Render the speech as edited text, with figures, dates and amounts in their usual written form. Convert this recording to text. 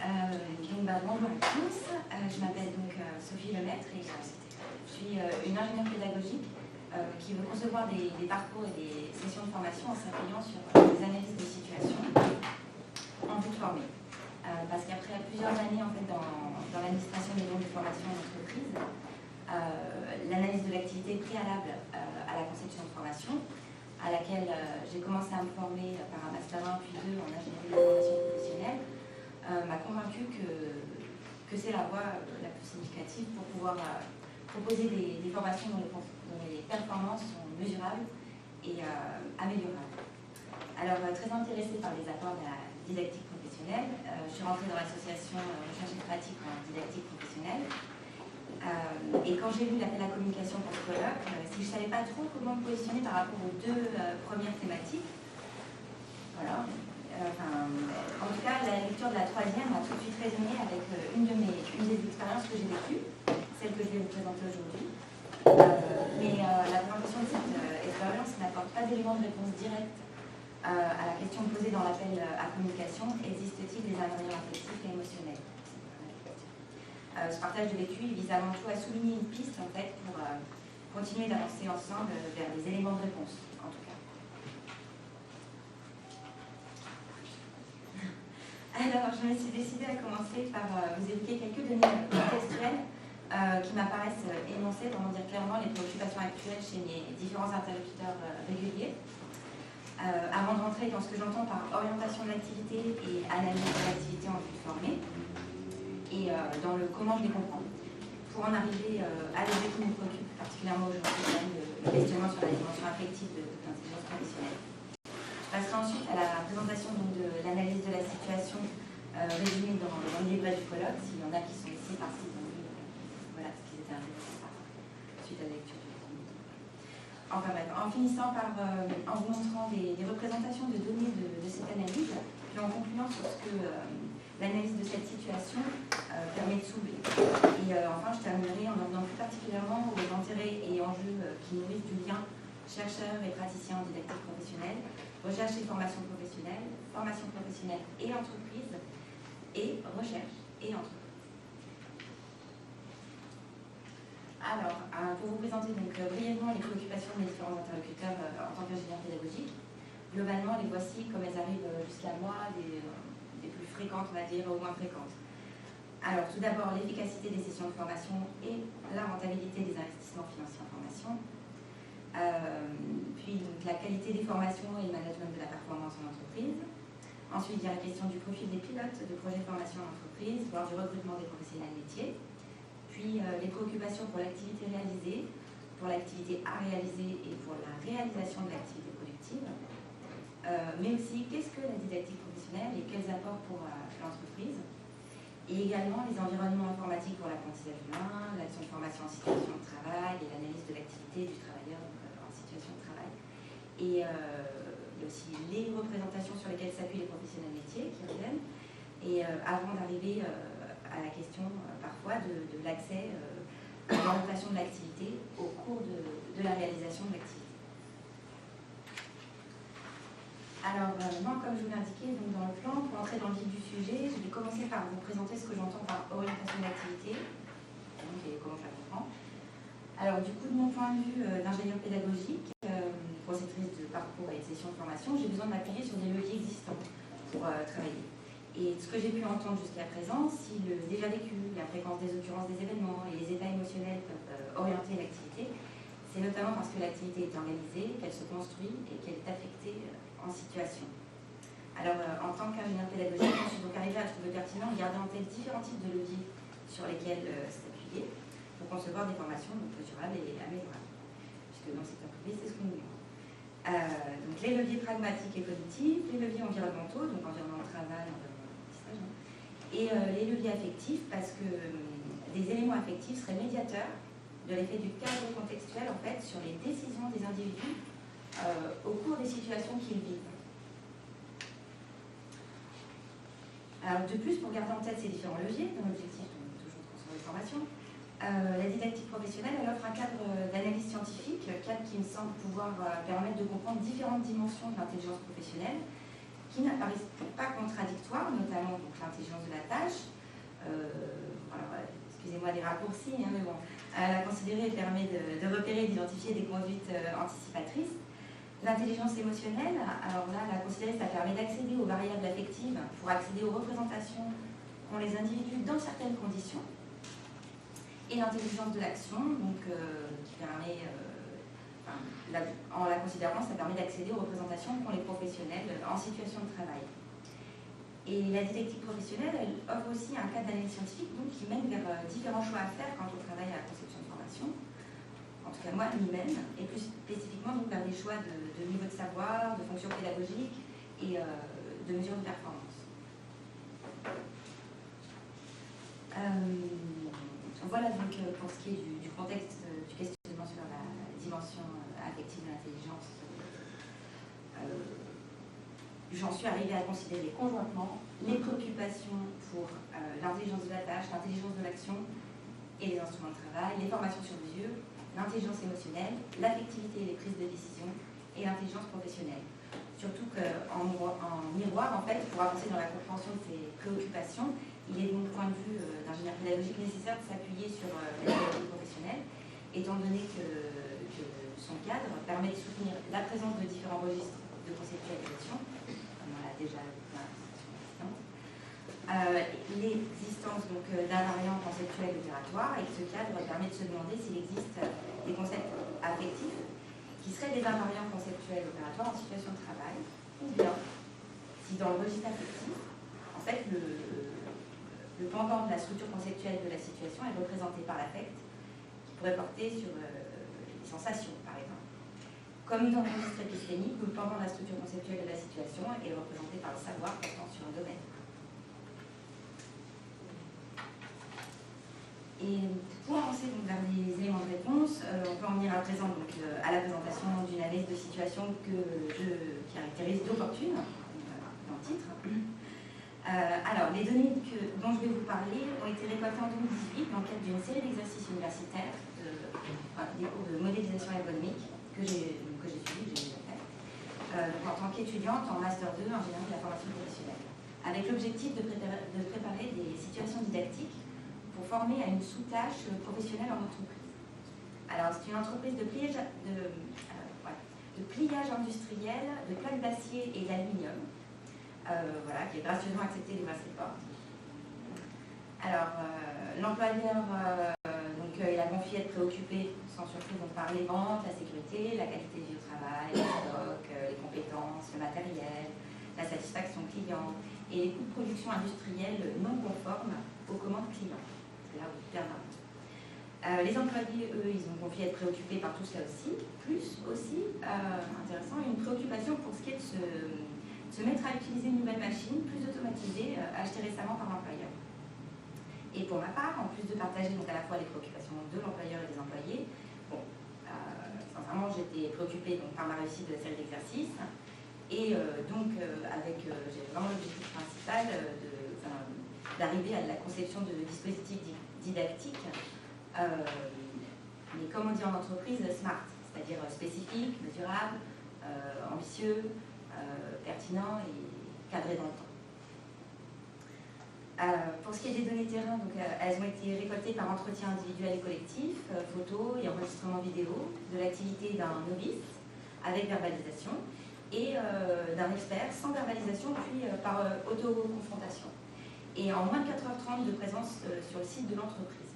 Bonjour à tous, je m'appelle donc Sophie Lemaître et je suis une ingénieure pédagogique qui veut concevoir des parcours et des sessions de formation en s'appuyant sur des analyses de situation en vue de former. Parce qu'après plusieurs années en fait, dans l'administration des dons de formation en entreprise, l'analyse de l'activité préalable à la conception de formation, à laquelle j'ai commencé à me former par un master 1 puis 2 en ingénierie de formation professionnelle, m'a convaincu que c'est la voie la plus significative pour pouvoir proposer des formations dont les performances sont mesurables et améliorables. Alors, très intéressée par les apports de la didactique professionnelle, je suis rentrée dans l'association Recherche et pratique en didactique professionnelle. Et quand j'ai lu l'appel à la communication pour ce colloque, si je ne savais pas trop comment me positionner par rapport aux deux premières thématiques, voilà. En tout cas, la lecture de la troisième a tout de suite résonné avec une des expériences que j'ai vécues, celle que je vais vous présenter aujourd'hui. Mais la présentation de cette expérience n'apporte pas d'éléments de réponse directe à la question posée dans l'appel à communication: existe-t-il des ingrédients affectifs et émotionnels? Ce partage de vécu vise avant tout à souligner une piste en fait, pour continuer d'avancer ensemble vers des éléments de réponse, en tout cas. Alors, je me suis décidée à commencer par vous évoquer quelques données contextuelles qui m'apparaissent énoncées pour en dire clairement les préoccupations actuelles chez mes différents interlocuteurs réguliers. Avant de rentrer dans ce que j'entends par orientation de l'activité et analyse de l'activité en vue de former, et dans le comment je les comprends. Pour en arriver à l'objet qui nous préoccupe particulièrement aujourd'hui, le questionnement sur la dimension affective de l'intelligence professionnelle. Je passerai ensuite à la présentation donc, de l'analyse de la situation résumée dans le livret du colloque, s'il y en a qui sont ici parce qu'ils ont vu voilà, ce qu'ils étaient intéressés par suite à la lecture du document. Enfin bref, en finissant par en vous montrant des représentations de données de cette analyse, puis en concluant sur ce que l'analyse de cette situation permet de soulever. Et enfin, je terminerai en revenant plus particulièrement aux intérêts et enjeux qui nourrissent du lien chercheurs et praticiens en didactique professionnelle, recherche et formation professionnelle et entreprise, et recherche et entreprise. Alors, pour vous présenter donc brièvement les préoccupations des différents interlocuteurs en tant qu'ingénieur pédagogique, globalement, les voici comme elles arrivent jusqu'à moi, des plus fréquentes, on va dire, aux moins fréquentes. Alors, tout d'abord, l'efficacité des sessions de formation et la rentabilité des investissements financiers en formation. Puis donc, la qualité des formations et le management de la performance en entreprise. Ensuite, il y a la question du profil des pilotes de projets de formation en entreprise, voire du recrutement des professionnels métiers. Puis les préoccupations pour l'activité réalisée, pour l'activité à réaliser et pour la réalisation de l'activité productive. Mais aussi, qu'est-ce que la didactique professionnelle et quels apports pour l'entreprise. Et également les environnements informatiques pour l'apprentissage humain, l'action de formation en situation de travail et l'analyse de l'activité du travailleur en situation de travail. Et il y a aussi les représentations sur lesquelles s'appuient les professionnels métiers qui reviennent. Et avant d'arriver à la question parfois de l'accès à l'orientation de l'activité au cours de la réalisation de l'activité. Alors, moi, comme je vous l'indiquais dans le plan, pour entrer dans le vif du sujet, je vais commencer par vous présenter ce que j'entends par orientation de l'activité, et comment je la comprends. Alors, du coup, de mon point de vue d'ingénieur pédagogique, conceptrice de parcours et de sessions de formation, j'ai besoin de m'appuyer sur des leviers existants pour travailler. Et ce que j'ai pu entendre jusqu'à présent, si le déjà vécu, la fréquence des occurrences des événements et les états émotionnels peuvent orienter l'activité, c'est notamment parce que l'activité est organisée, qu'elle se construit et qu'elle est affectée en situation. Alors, en tant qu'ingénieur pédagogique, je suis donc arrivée à trouver pertinent de garder en tête différents types de leviers sur lesquels s'appuyer pour concevoir des formations mesurables et améliorables. Puisque dans cette entreprise, c'est ce qu'on nous demande. Donc, les leviers pragmatiques et cognitifs, les leviers environnementaux, donc environnement de travail, environnement d'apprentissage, et les leviers affectifs, parce que des éléments affectifs seraient médiateurs de l'effet du cadre contextuel en fait, sur les décisions des individus au cours des situations qu'ils vivent. Alors, de plus, pour garder en tête ces différents leviers, dans l'objectif toujours de concevoir des formations, la didactique professionnelle elle offre un cadre d'analyse scientifique, cadre qui me semble pouvoir permettre de comprendre différentes dimensions de l'intelligence professionnelle, qui n'apparaissent pas contradictoires, notamment l'intelligence de la tâche. Excusez-moi des raccourcis, hein, mais bon, la considérer permet de repérer et d'identifier des conduites anticipatrices. L'intelligence émotionnelle, alors là, la considérer, ça permet d'accéder aux variables affectives pour accéder aux représentations qu'ont les individus dans certaines conditions. Et l'intelligence de l'action, donc, qui permet, en la considérant, ça permet d'accéder aux représentations qu'ont les professionnels en situation de travail. Et la didactique professionnelle, elle offre aussi un cadre d'analyse scientifique donc, qui mène vers différents choix à faire quand on travaille à la conception de formation. En tout cas, moi, lui-même, et plus spécifiquement donc, vers des choix de niveau de savoir, de fonction pédagogique et de mesures de performance. Voilà donc pour ce qui est du contexte du questionnement sur la dimension affective de l'intelligence. J'en suis arrivée à considérer conjointement les préoccupations pour l'intelligence de la tâche, l'intelligence de l'action et les instruments de travail, les formations sur mesure, l'intelligence émotionnelle, l'affectivité et les prises de décision et l'intelligence professionnelle. Surtout qu'en miroir, en fait, pour avancer dans la compréhension de ces préoccupations, il est de mon point de vue d'ingénieur pédagogique nécessaire de s'appuyer sur la didactique professionnelle, étant donné que son cadre permet de soutenir la présence de différents registres de conceptualisation, comme on l'a déjà vu dans la précédente, l'existence d'invariants conceptuels opératoires, et que ce cadre permet de se demander s'il existe des concepts affectifs qui seraient des invariants conceptuels opératoires en situation de travail, ou bien si dans le registre affectif, en fait, le pendant de la structure conceptuelle de la situation est représenté par l'affect, qui pourrait porter sur les sensations, par exemple. Comme dans le registre épistémique, où le pendant de la structure conceptuelle de la situation est représenté par le savoir portant sur un domaine. Et pour avancer donc, vers les éléments de réponse, on peut en venir à présent donc, à la présentation d'une analyse de situation que je caractérise d'opportune, dans le titre. Alors, les données dont je vais vous parler ont été récoltées en 2018 dans le cadre d'une série d'exercices universitaires, des cours de modélisation ergonomique que j'ai suivi, que j'ai déjà fait, en tant qu'étudiante en Master 2 en ingénierie de la formation professionnelle, avec l'objectif de préparer des situations didactiques pour former à une sous-tâche professionnelle en entreprise. Alors, c'est une entreprise de pliage industriel, de plaques d'acier et d'aluminium, voilà, qui est gracieusement accepté d'ouvrir ses portes. Alors, l'employeur il a confié être préoccupé, sans surprise, donc, par les ventes, la sécurité, la qualité du travail, le stock, les compétences, le matériel, la satisfaction client et les coûts de production industriels non conformes aux commandes clients. C'est là où il perd l'argent. Les employés, eux, ils ont confié être préoccupés par tout cela aussi, plus aussi, intéressant, une préoccupation pour ce qui est de se mettre à utiliser une nouvelle machine plus automatisée achetée récemment par l'employeur. Et pour ma part, en plus de partager donc à la fois les préoccupations de l'employeur et des employés, bon, sincèrement, j'étais préoccupée donc, par la réussite de la série d'exercices. Et j'ai vraiment l'objectif principal d'arriver à la conception de dispositifs didactiques, mais comme on dit en entreprise, smart, c'est-à-dire spécifiques, mesurables, ambitieux, pertinents et cadrés dans le temps. Pour ce qui est des données terrain, donc, elles ont été récoltées par entretien individuel et collectif, photos et enregistrement vidéo de l'activité d'un novice avec verbalisation et d'un expert sans verbalisation puis par auto-confrontation. Et en moins de 4h30 de présence sur le site de l'entreprise.